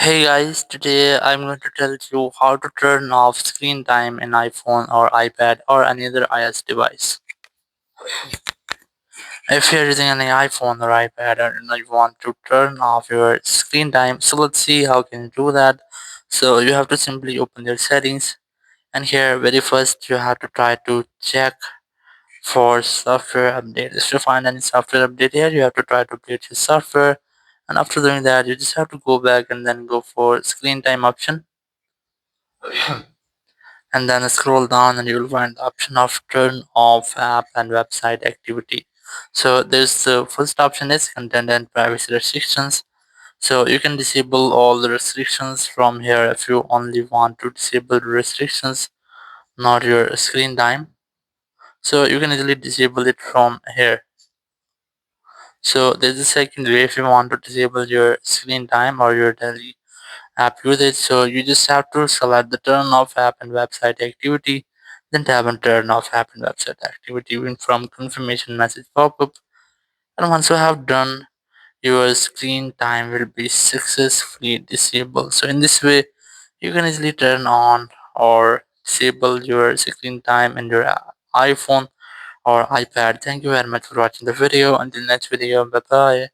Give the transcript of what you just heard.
Hey guys, today I'm going to tell you how to turn off screen time in iPhone or iPad or any other iOS device. If you're using any iPhone or iPad and you want to turn off your screen time, so let's see how can you do that. So you have to simply open your settings, and here very first you have to try to check for software update. If you find any software update here, you have to try to update your software, and after doing that you just have to go back and then go for screen time option, and then scroll down and you'll find the option of turn off app and website activity. So there's the first option is content and privacy restrictions. So you can disable all the restrictions from here if you only want to disable the restrictions, not your screen time. So you can easily disable it from here. So there's a second way if you want to disable your screen time or your daily app usage. So you just have to select the turn off app and website activity, then tap on turn off app and website activity in from confirmation message pop-up. And once you have done, your screen time will be successfully disabled. So in this way, you can easily turn on or disable your screen time in your iPhone or iPad. Thank you very much for watching the video. Until next video, bye bye.